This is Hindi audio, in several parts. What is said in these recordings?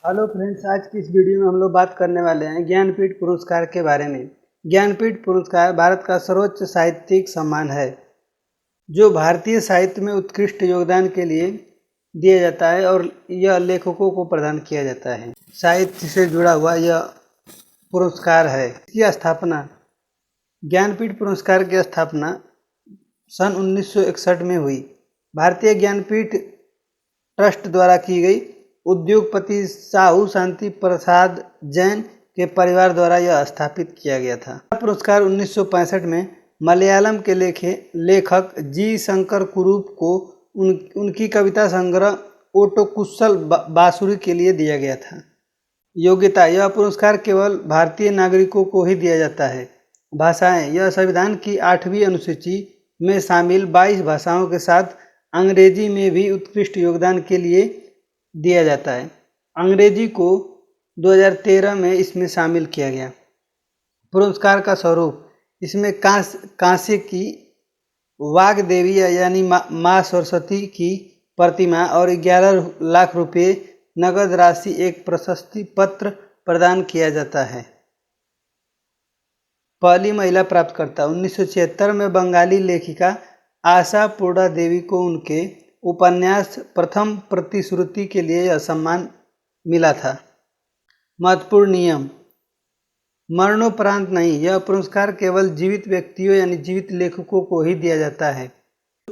हेलो फ्रेंड्स, आज की इस वीडियो में हम लोग बात करने वाले हैं ज्ञानपीठ पुरस्कार के बारे में। ज्ञानपीठ पुरस्कार भारत का सर्वोच्च साहित्यिक सम्मान है जो भारतीय साहित्य में उत्कृष्ट योगदान के लिए दिया जाता है और यह लेखकों को प्रदान किया जाता है। साहित्य से जुड़ा हुआ यह पुरस्कार है। इसकी स्थापना ज्ञानपीठ पुरस्कार की स्थापना सन 1961 में हुई। भारतीय ज्ञानपीठ ट्रस्ट द्वारा की गई। उद्योगपति साहू शांति प्रसाद जैन के परिवार द्वारा यह स्थापित किया गया था। पुरस्कार 1965 में मलयालम के लेखक जी शंकर कुरूप को उनकी कविता संग्रह ओटोकुस्सल बासुरी के लिए दिया गया था। योग्यता: यह पुरस्कार केवल भारतीय नागरिकों को ही दिया जाता है। भाषाएं: यह संविधान की 8वीं अनुसूची में शामिल 22 भाषाओं के साथ अंग्रेजी में भी उत्कृष्ट योगदान के लिए दिया जाता है। अंग्रेजी को 2013 में इसमें शामिल किया गया। पुरस्कार का स्वरूप: इसमें कांस्य की वाग्देवी यानी माँ सरस्वती की प्रतिमा और 11 लाख रुपये नगद राशि एक प्रशस्ति पत्र प्रदान किया जाता है। पहली महिला प्राप्तकर्ता: 1976 में बंगाली लेखिका आशा पूर्णा देवी को उनके उपन्यास प्रथम प्रतिश्रुति के लिए यह सम्मान मिला था। महत्वपूर्ण नियम: मरणोपरांत नहीं, यह पुरस्कार केवल जीवित व्यक्तियों यानी जीवित लेखकों को ही दिया जाता है।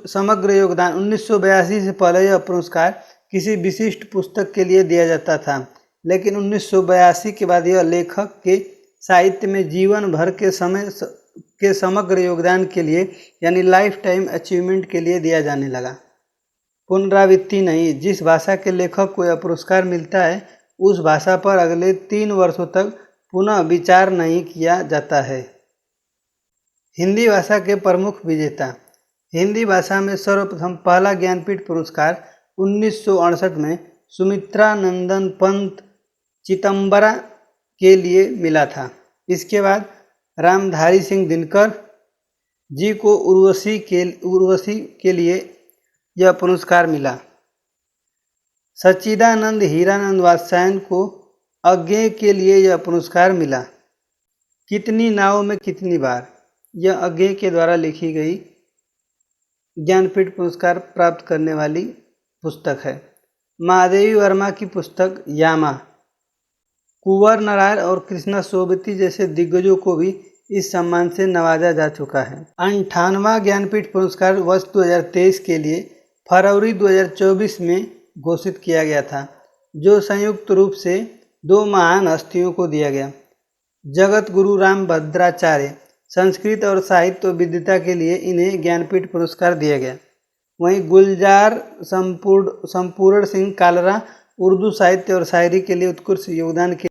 समग्र योगदान: 1982 से पहले यह पुरस्कार किसी विशिष्ट पुस्तक के लिए दिया जाता था, लेकिन 1982 के बाद यह लेखक के साहित्य में जीवन भर के समग्र योगदान के लिए यानी लाइफ टाइम अचीवमेंट के लिए दिया जाने लगा। पुनरावृत्ति नहीं, जिस भाषा के लेखक को यह पुरस्कार मिलता है उस भाषा पर अगले 3 वर्षों तक पुनः विचार नहीं किया जाता है। हिंदी भाषा के प्रमुख विजेता: हिंदी भाषा में सर्वप्रथम पहला ज्ञानपीठ पुरस्कार 1968 में सुमित्रा नंदन पंत चिदंबरा के लिए मिला था। इसके बाद रामधारी सिंह दिनकर जी को उर्वशी के लिए यह पुरस्कार मिला। सच्चिदानंद हीरानंद वात्स्यायन को अज्ञेय के लिए यह पुरस्कार मिला। कितनी नावों में कितनी बार, यह अज्ञेय के द्वारा लिखी गई ज्ञानपीठ पुरस्कार प्राप्त करने वाली पुस्तक है। महादेवी वर्मा की पुस्तक यामा, कुंवर नारायण और कृष्णा सोबती जैसे दिग्गजों को भी इस सम्मान से नवाजा जा चुका है। 58वां ज्ञानपीठ पुरस्कार वर्ष 2023 के लिए फरवरी 2024 में घोषित किया गया था, जो संयुक्त रूप से 2 महान हस्तियों को दिया गया। जगत गुरु रामभद्राचार्य संस्कृत और साहित्य विद्वता के लिए इन्हें ज्ञानपीठ पुरस्कार दिया गया। वहीं गुलजार संपूर्ण सिंह कालरा उर्दू साहित्य और शायरी के लिए उत्कृष्ट योगदान के